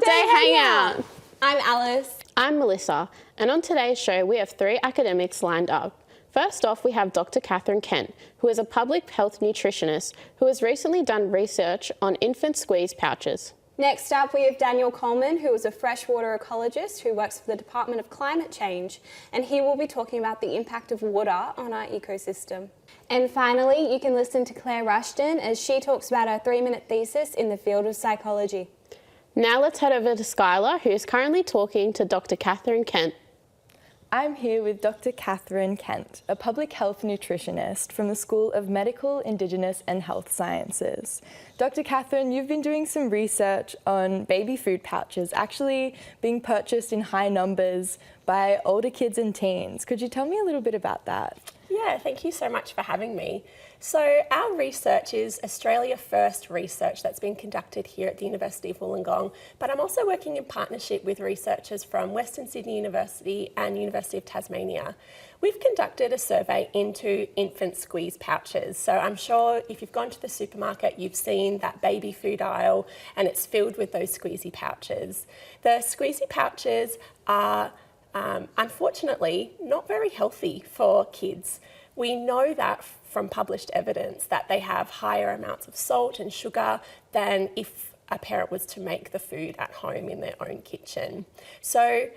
Hump-Day Hangout. I'm Alice. I'm Melissa, and on today's show we have three academics lined up. First off, we have Dr. Katherine Kent, who is a public health nutritionist who has recently done research on infant squeeze pouches. Next up, we have Daniel Coleman, who is a freshwater ecologist who works for the Department of Climate Change, and he will be talking about the impact of water on our ecosystem. And finally, you can listen to Clare Rushton as she talks about her 3-minute thesis in the field of psychology. Now let's head over to Skyla, who is currently talking to Dr. Katherine Kent. I'm here with Dr. Katherine Kent, a public health nutritionist from the School of Medical, Indigenous and Health Sciences. Dr. Katherine, you've been doing some research on baby food pouches actually being purchased in high numbers by older kids and teens. Could you tell me a little bit about that? Yeah, thank you so much for having me. So our research is Australia First research that's been conducted here at the University of Wollongong, but I'm also working in partnership with researchers from Western Sydney University and University of Tasmania. We've conducted a survey into infant squeeze pouches. So I'm sure if you've gone to the supermarket, you've seen that baby food aisle and it's filled with those squeezy pouches. The squeezy pouches are unfortunately not very healthy for kids. We know that from published evidence that they have higher amounts of salt and sugar than if a parent was to make the food at home in their own kitchen. So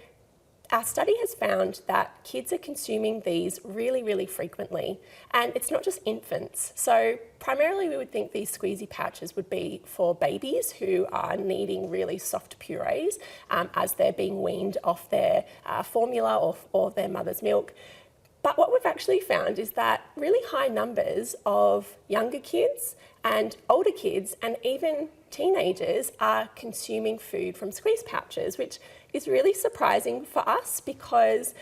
our study has found that kids are consuming these really frequently, and it's not just infants. So primarily we would think these squeezy pouches would be for babies who are needing really soft purees as they're being weaned off their formula or their mother's milk. But what we've actually found is that really high numbers of younger kids and older kids and even teenagers are consuming food from squeeze pouches, which is really surprising for us because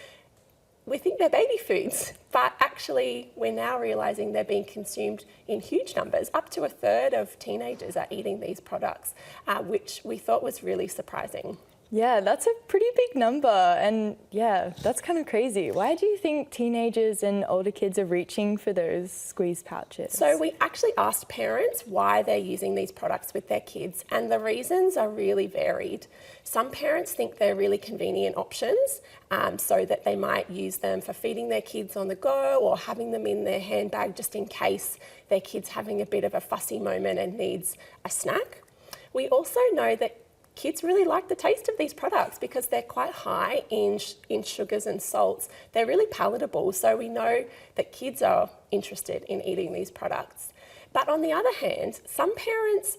we think they're baby foods, but actually we're now realising they're being consumed in huge numbers. Up to a third of teenagers are eating these products, which we thought was really surprising. Yeah, that's a pretty big number, and yeah, that's kind of crazy. Why do you think teenagers and older kids are reaching for those squeeze pouches? So we actually asked parents why they're using these products with their kids, and the reasons are really varied. Some parents think they're really convenient options, so that they might use them for feeding their kids on the go or having them in their handbag just in case their kid's having a bit of a fussy moment and needs a snack. We also know that kids really like the taste of these products because they're quite high in sugars and salts. They're really palatable, so we know that kids are interested in eating these products. But on the other hand, some parents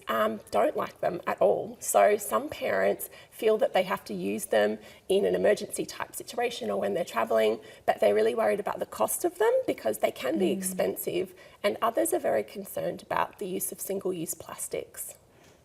don't like them at all. So some parents feel that they have to use them in an emergency type situation or when they're travelling, but they're really worried about the cost of them because they can be expensive, and others are very concerned about the use of single-use plastics.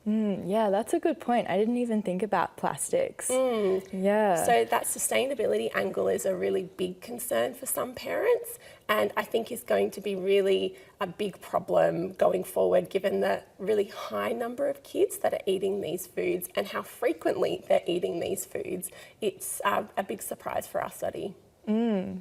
Yeah, that's a good point. I didn't even think about plastics. Yeah. So that sustainability angle is a really big concern for some parents, and I think is going to be really a big problem going forward given the really high number of kids that are eating these foods and how frequently they're eating these foods. It's a big surprise for our study.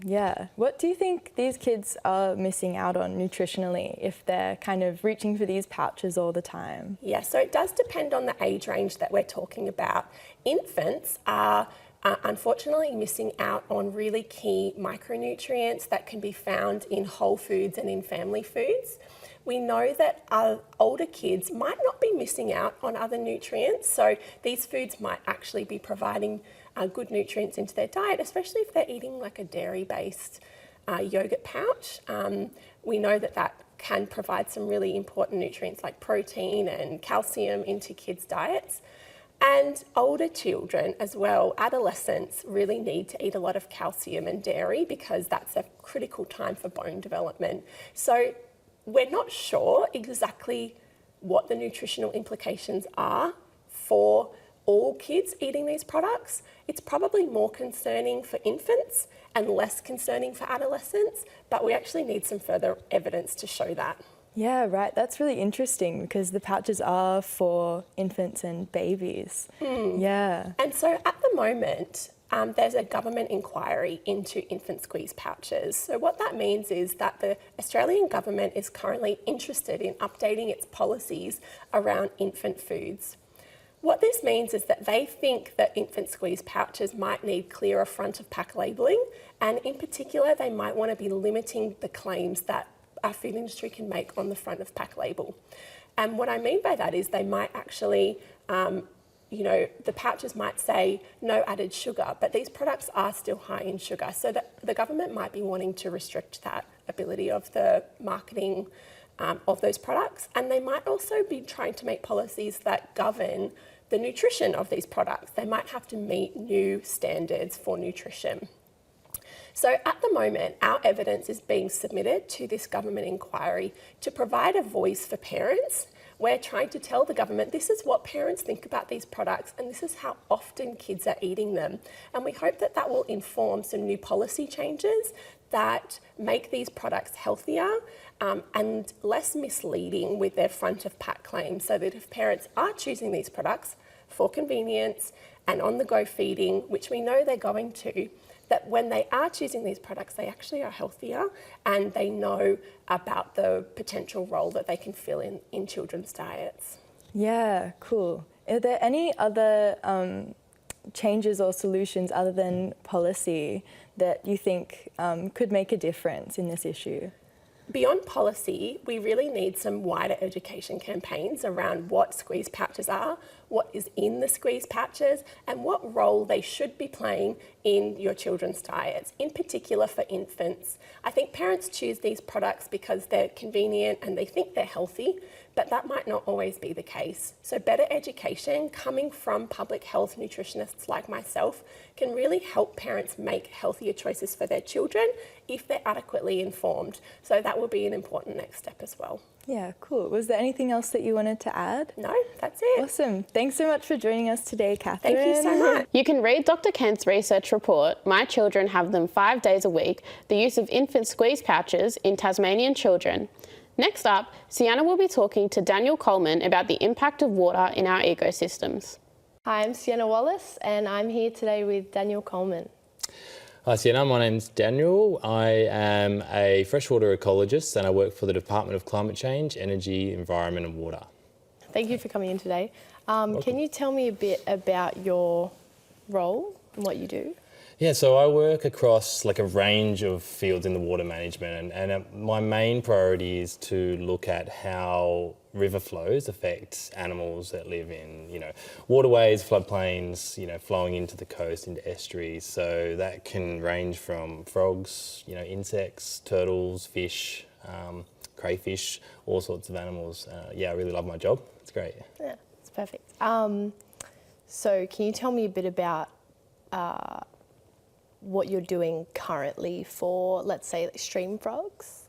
Yeah. What do you think these kids are missing out on nutritionally if they're kind of reaching for these pouches all the time? Yeah, so it does depend on the age range that we're talking about. Infants are unfortunately missing out on really key micronutrients that can be found in whole foods and in family foods. We know that older kids might not be missing out on other nutrients, so these foods might actually be providing good nutrients into their diet, especially if they're eating like a dairy-based yogurt pouch. We know that that can provide some really important nutrients like protein and calcium into kids' diets. And older children as well, adolescents, really need to eat a lot of calcium and dairy because that's a critical time for bone development. So we're not sure exactly what the nutritional implications are for all kids eating these products. It's probably more concerning for infants and less concerning for adolescents, but we actually need some further evidence to show that. Yeah, right. That's really interesting because the pouches are for infants and babies. Yeah. And so at the moment, there's a government inquiry into infant squeeze pouches. So what that means is that the Australian government is currently interested in updating its policies around infant foods. What this means is that they think that infant squeeze pouches might need clearer front of pack labelling, and in particular, they might want to be limiting the claims that our food industry can make on the front of pack label. And what I mean by that is they might actually, the pouches might say no added sugar, but these products are still high in sugar. So that the government might be wanting to restrict that ability of the marketing of those products. And they might also be trying to make policies that govern the nutrition of these products. They might have to meet new standards for nutrition. So at the moment, our evidence is being submitted to this government inquiry to provide a voice for parents. We're trying to tell the government this is what parents think about these products and this is how often kids are eating them. And we hope that that will inform some new policy changes that make these products healthier and less misleading with their front of pack claims, so that if parents are choosing these products for convenience and on the go feeding, which we know they're going to, that when they are choosing these products, they actually are healthier and they know about the potential role that they can fill in children's diets. Yeah, cool. Are there any other changes or solutions other than policy that you think could make a difference in this issue? Beyond policy, we really need some wider education campaigns around what squeeze pouches are, what is in the squeeze pouches, and what role they should be playing in your children's diets, in particular for infants. I think parents choose these products because they're convenient and they think they're healthy, but that might not always be the case. So better education coming from public health nutritionists like myself can really help parents make healthier choices for their children if they're adequately informed. So that will be an important next step as well. Yeah, cool. Was there anything else that you wanted to add? No, that's it. Awesome. Thanks so much for joining us today, Katherine. Thank you so much. You can read Dr. Kent's research report, My Children Have Them 5 Days a Week, the use of infant squeeze pouches in Tasmanian children. Next up, Sienna will be talking to Daniel Coleman about the impact of water in our ecosystems. Hi, I'm Sienna Wallace and I'm here today with Daniel Coleman. Hi Sienna, my name's Daniel. I am a freshwater ecologist and I work for the Department of Climate Change, Energy, Environment and Water. Thank you for coming in today. Can you tell me a bit about your role and what you do? Yeah, so I work across like a range of fields in the water management and my main priority is to look at how river flows affect animals that live in, waterways, floodplains, flowing into the coast, into estuaries. So that can range from frogs, insects, turtles, fish, crayfish, all sorts of animals. I really love my job. It's great. Yeah, it's perfect. So can you tell me a bit about what you're doing currently for, let's say, stream frogs?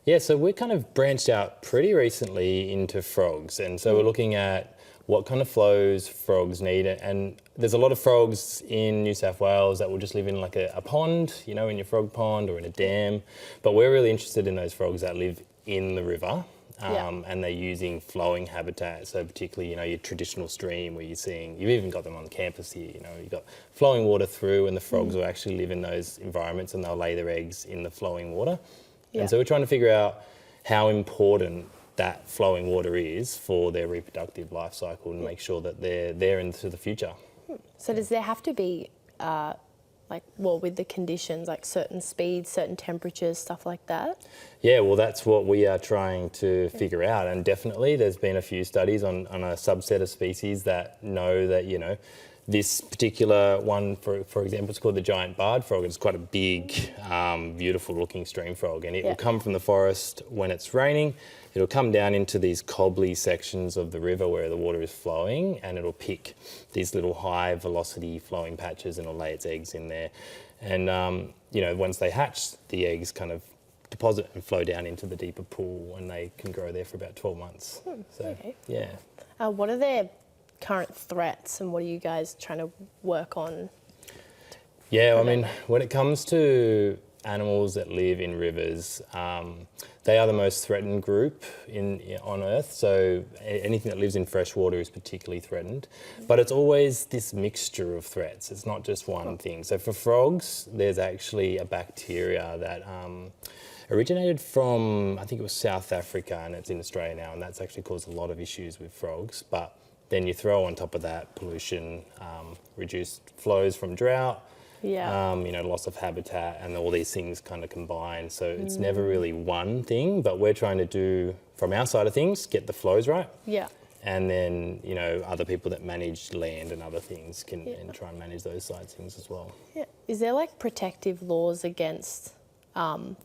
Yeah, so we're kind of branched out pretty recently into frogs. And so we're looking at what kind of flows frogs need. And there's a lot of frogs in New South Wales that will just live in like a pond, in your frog pond or in a dam. But we're really interested in those frogs that live in the river. And they're using flowing habitat, so particularly, your traditional stream where you've even got them on campus here, you've got flowing water through and the frogs will actually live in those environments and they'll lay their eggs in the flowing water. Yeah. And so we're trying to figure out how important that flowing water is for their reproductive life cycle and make sure that they're there into the future. So does there have to be, with the conditions, like certain speeds, certain temperatures, stuff like that? Yeah, well, that's what we are trying to figure out. And definitely there's been a few studies on a subset of species that know that, this particular one, for example, it's called the giant barred frog. It's quite a big, beautiful looking stream frog. And it will come from the forest when it's raining. It'll come down into these cobbly sections of the river where the water is flowing and it'll pick these little high velocity flowing patches and it'll lay its eggs in there. And, once they hatch, the eggs kind of deposit and flow down into the deeper pool and they can grow there for about 12 months. Yeah. What are their current threats and what are you guys trying to work on? Yeah, when it comes to animals that live in rivers, they are the most threatened group on Earth. So anything that lives in fresh water is particularly threatened. But it's always this mixture of threats. It's not just one thing. So for frogs, there's actually a bacteria that originated from, I think it was South Africa, and it's in Australia now, and that's actually caused a lot of issues with frogs. But then you throw on top of that pollution, reduced flows from drought, Yeah. loss of habitat, and all these things kind of combine. So it's never really one thing, but we're trying to do, from our side of things, get the flows right. Yeah. And then, other people that manage land and other things can and try and manage those side things as well. Yeah. Is there like protective laws against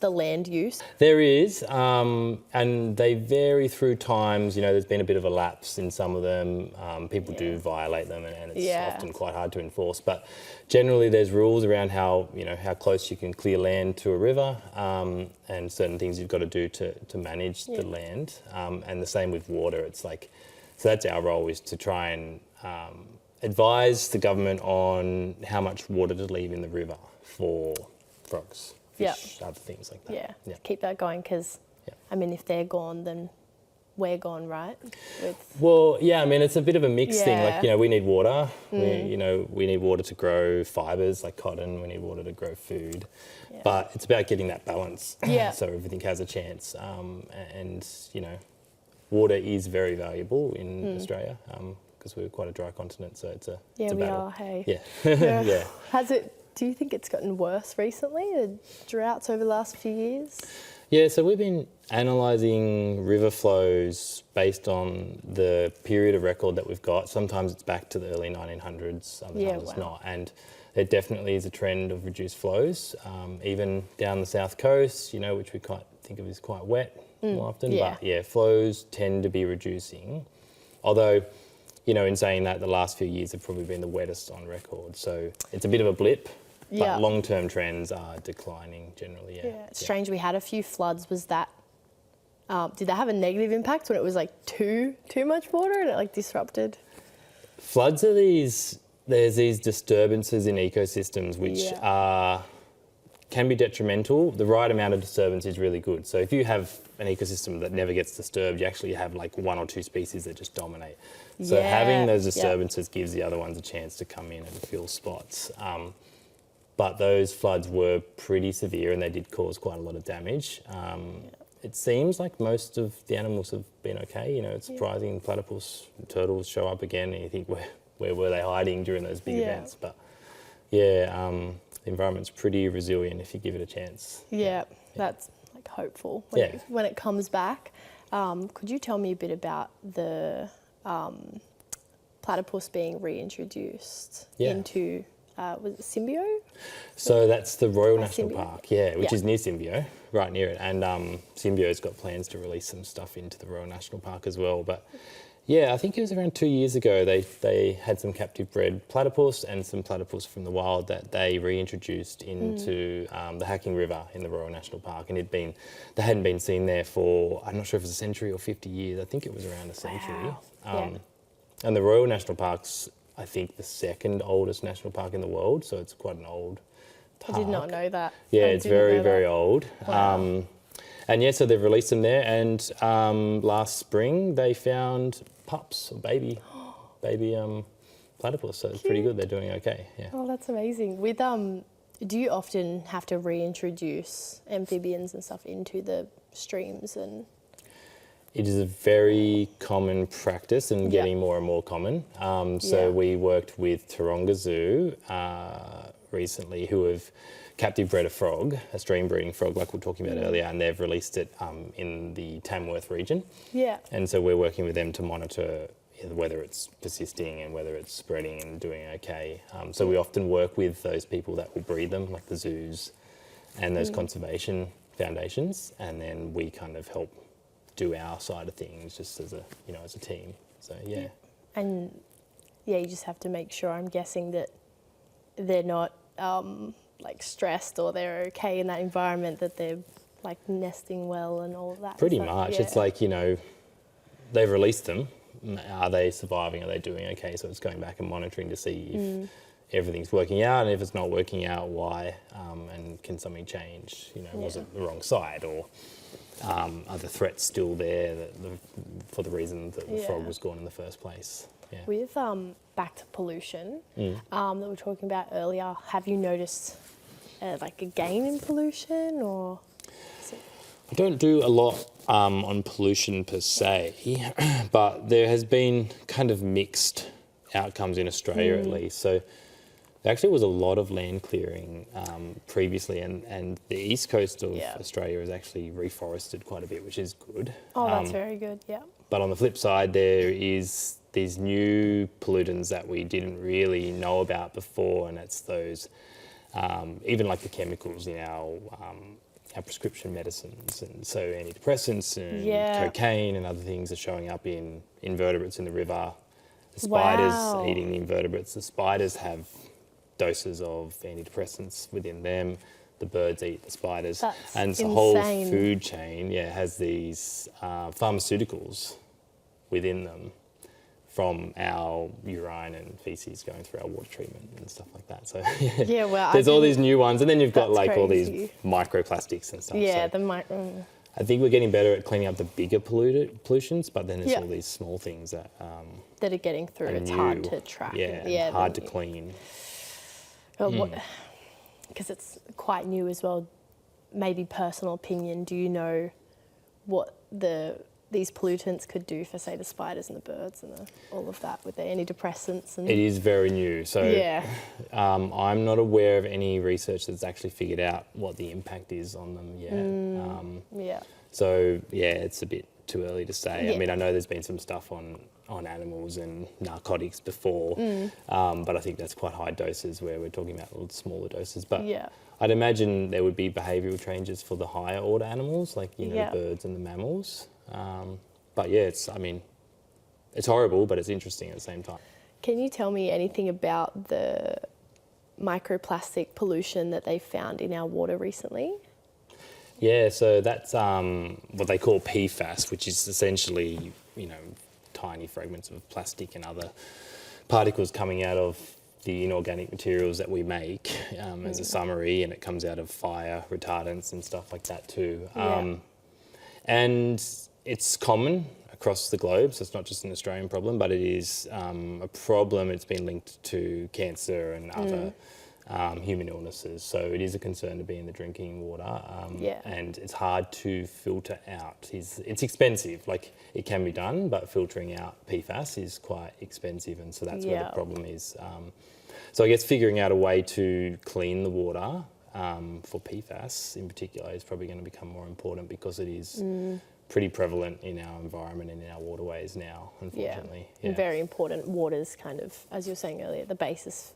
the land use? There is, and they vary through times. There's been a bit of a lapse in some of them. People do violate them, and it's often quite hard to enforce. But generally, there's rules around how close you can clear land to a river, and certain things you've got to do to manage the land. And the same with water. It's like, so that's our role, is to try and advise the government on how much water to leave in the river for frogs. Fish, other things like that. Yeah. Keep that going, because I mean, if they're gone, then we're gone, right? Well, yeah, I mean, it's a bit of a mixed thing. Like, we need water. We need water to grow fibres like cotton. We need water to grow food. But it's about getting that balance so everything has a chance. And water is very valuable in Australia because we're quite a dry continent, so it's a we battle. are, hey. Yeah. Yeah. Do you think it's gotten worse recently, the droughts over the last few years? Yeah, so we've been analysing river flows based on the period of record that we've got. Sometimes it's back to the early 1900s, other times it's not. And there definitely is a trend of reduced flows, even down the south coast, which we think of as quite wet more often. But flows tend to be reducing. Although, in saying that, the last few years have probably been the wettest on record. So it's a bit of a blip. But long-term trends are declining generally, It's strange, we had a few floods. Was that, did that have a negative impact when it was like too much water and it like disrupted? Floods are there's these disturbances in ecosystems which can be detrimental. The right amount of disturbance is really good. So if you have an ecosystem that never gets disturbed, you actually have like one or two species that just dominate. So having those disturbances gives the other ones a chance to come in and fill spots. But those floods were pretty severe and they did cause quite a lot of damage. It seems like most of the animals have been okay. It's surprising platypus and turtles show up again and you think, where were they hiding during those big events? But the environment's pretty resilient if you give it a chance. That's like hopeful when it comes back. Could you tell me a bit about the platypus being reintroduced into was it Symbio? So that's the Royal National Park, which is near Symbio, right near it. And Symbio's got plans to release some stuff into the Royal National Park as well. But I think it was around 2 years ago they had some captive bred platypus and some platypus from the wild that they reintroduced into the Hacking River in the Royal National Park. And they hadn't been seen there for, I'm not sure if it was a century or 50 years. I think it was around a century. Wow. And the Royal National Park's, I think, the second oldest national park in the world, so it's quite an old park. I did not know that. Yeah, it's very, very old. Wow. And so they've released them there, and last spring they found pups, or baby platypus, so it's pretty good. They're doing okay. Yeah. Oh, that's amazing. With do you often have to reintroduce amphibians and stuff into the streams and? It is a very common practice and getting more and more common. So we worked with Taronga Zoo recently, who have captive bred a frog, a stream breeding frog like we were talking about earlier, and they've released it in the Tamworth region. Yeah. And so we're working with them to monitor whether it's persisting and whether it's spreading and doing okay. So we often work with those people that will breed them, like the zoos and those conservation foundations, and then we kind of help do our side of things just as a as a team. So and you just have to make sure, I'm guessing, that they're not like stressed or they're okay in that environment, that they're like nesting well and all of that. Pretty much. It's like, they've released them. Are they surviving? Are they doing okay? So it's going back and monitoring to see if everything's working out, and if it's not working out, why, and can something change? Was it the wrong side, or are the threats still there for the reason that the frog was gone in the first place? Yeah. With back to pollution that we were talking about earlier, have you noticed like a gain in pollution, or? I don't do a lot on pollution per se, but there has been kind of mixed outcomes in Australia at least. So there actually was a lot of land clearing previously, and the east coast of Australia is actually reforested quite a bit, which is good. Oh, that's very good, yeah. But on the flip side, there is these new pollutants that we didn't really know about before, and it's those, even like the chemicals in our prescription medicines, and so antidepressants and cocaine and other things are showing up in invertebrates in the river. The spiders eating the invertebrates. The spiders have doses of antidepressants within them. The birds eat the spiders. That's and the whole food chain has these pharmaceuticals within them from our urine and feces going through our water treatment and stuff like that. So there's all these new ones, and then you've got like all these microplastics and stuff. Yeah, so I think we're getting better at cleaning up the bigger pollutions, but then there's all these small things that are getting through. It's hard to track. And hard to clean. Because it's quite new as well. Maybe personal opinion. Do you know what these pollutants could do for, say, the spiders and the birds and all of that with the antidepressants? And it is very new. So I'm not aware of any research that's actually figured out what the impact is on them yet. So, it's a bit too early to say. I mean, I know there's been some stuff on animals and narcotics before, but I think that's quite high doses where we're talking about little smaller doses. But I'd imagine there would be behavioural changes for the higher order animals, like, the birds and the mammals. But it's horrible, but it's interesting at the same time. Can you tell me anything about the microplastic pollution that they found in our water recently? Yeah, so that's what they call PFAS, which is essentially, tiny fragments of plastic and other particles coming out of the inorganic materials that we make as a summary, and it comes out of fire retardants and stuff like that too. And it's common across the globe, so it's not just an Australian problem, but it is a problem. It's been linked to cancer and other human illnesses, so it is a concern to be in the drinking water, and it's hard to filter out. It's expensive, like it can be done, but filtering out PFAS is quite expensive, and so that's where the problem is. So I guess figuring out a way to clean the water for PFAS in particular is probably going to become more important, because it is pretty prevalent in our environment and in our waterways now, unfortunately. And very important. Water's kind of, as you were saying earlier, the basis.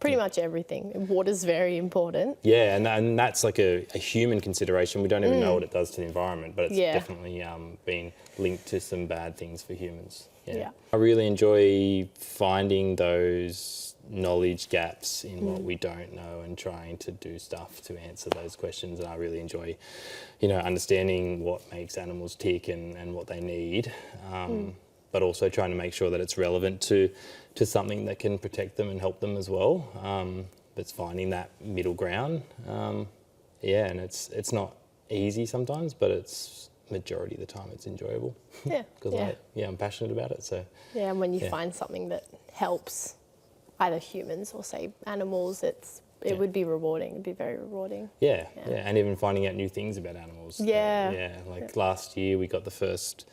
Pretty much everything. Water's very important. Yeah, and that's like a human consideration. We don't even know what it does to the environment, but it's definitely been linked to some bad things for humans. I really enjoy finding those knowledge gaps in what we don't know and trying to do stuff to answer those questions. And I really enjoy, understanding what makes animals tick and what they need, but also trying to make sure that it's relevant to something that can protect them and help them as well. It's finding that middle ground. And it's not easy sometimes, but it's majority of the time it's enjoyable. Because I'm passionate about it. So and when you find something that helps either humans or, say, animals, it would be rewarding. It'd be very rewarding. And even finding out new things about animals. Like last year we got the first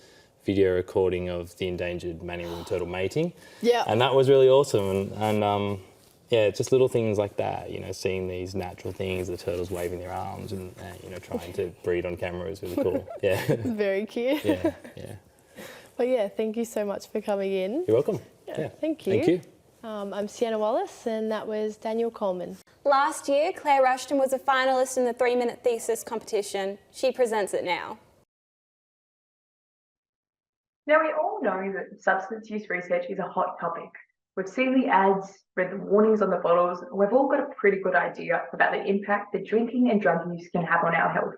video recording of the endangered man-eater and turtle mating. And that was really awesome. And just little things like that, seeing these natural things, the turtles waving their arms and, trying to breed on camera is really cool. Very cute. Well, thank you so much for coming in. You're welcome. Thank you. Thank you. I'm Sienna Wallace, and that was Daniel Coleman. Last year, Clare Rushton was a finalist in the 3-minute thesis competition. She presents it now. Now, we all know that substance use research is a hot topic. We've seen the ads, read the warnings on the bottles, and we've all got a pretty good idea about the impact that drinking and drug use can have on our health.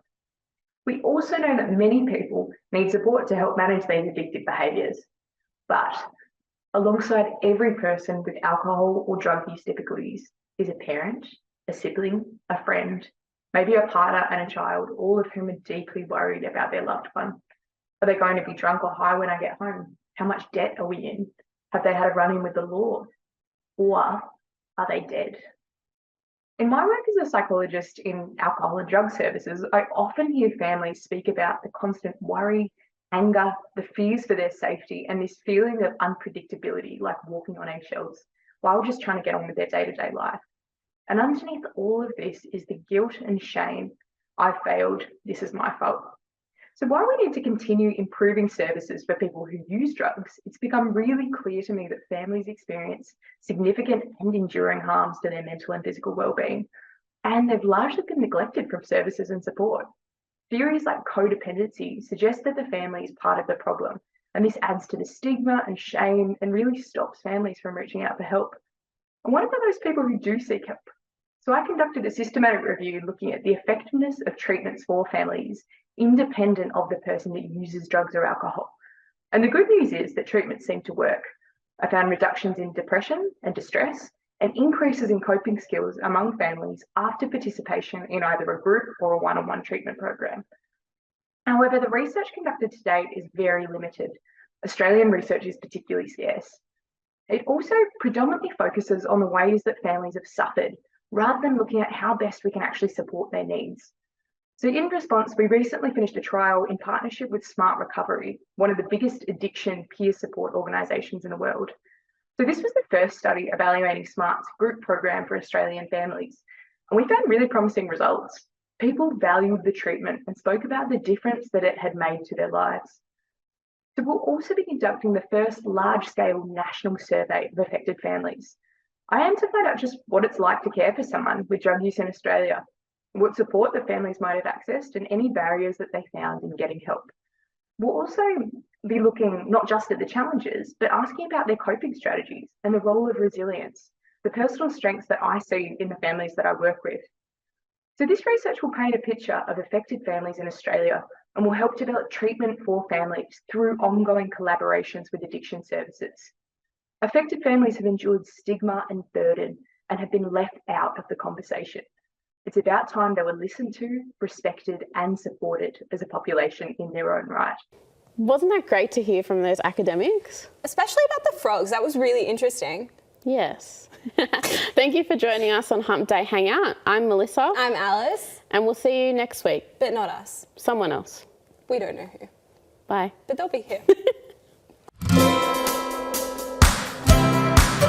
We also know that many people need support to help manage these addictive behaviours. But alongside every person with alcohol or drug use difficulties is a parent, a sibling, a friend, maybe a partner and a child, all of whom are deeply worried about their loved one. Are they going to be drunk or high when I get home? How much debt are we in? Have they had a run-in with the law? Or are they dead? In my work as a psychologist in alcohol and drug services, I often hear families speak about the constant worry, anger, the fears for their safety, and this feeling of unpredictability, like walking on eggshells, while just trying to get on with their day-to-day life. And underneath all of this is the guilt and shame. I failed, this is my fault. So while we need to continue improving services for people who use drugs, it's become really clear to me that families experience significant and enduring harms to their mental and physical well-being, and they've largely been neglected from services and support. Theories like codependency suggest that the family is part of the problem, and this adds to the stigma and shame and really stops families from reaching out for help. And what about those people who do seek help? So I conducted a systematic review looking at the effectiveness of treatments for families independent of the person that uses drugs or alcohol. And the good news is that treatments seem to work. I found reductions in depression and distress and increases in coping skills among families after participation in either a group or a one-on-one treatment program. However, the research conducted to date is very limited. Australian research is particularly scarce. It also predominantly focuses on the ways that families have suffered, rather than looking at how best we can actually support their needs. So in response, we recently finished a trial in partnership with Smart Recovery, one of the biggest addiction peer support organisations in the world. So this was the first study evaluating Smart's group program for Australian families, and we found really promising results. People valued the treatment and spoke about the difference that it had made to their lives. So we'll also be conducting the first large-scale national survey of affected families. I aim to find out just what it's like to care for someone with drug use in Australia, what support the families might have accessed, and any barriers that they found in getting help. We'll also be looking not just at the challenges, but asking about their coping strategies and the role of resilience, the personal strengths that I see in the families that I work with. So this research will paint a picture of affected families in Australia and will help develop treatment for families through ongoing collaborations with addiction services. Affected families have endured stigma and burden and have been left out of the conversation. It's about time they were listened to, respected, and supported as a population in their own right. Wasn't that great to hear from those academics? Especially about the frogs, that was really interesting. Yes. Thank you for joining us on Hump-Day Hangout. I'm Melissa. I'm Alice. And we'll see you next week. But not us. Someone else. We don't know who. Bye. But they'll be here.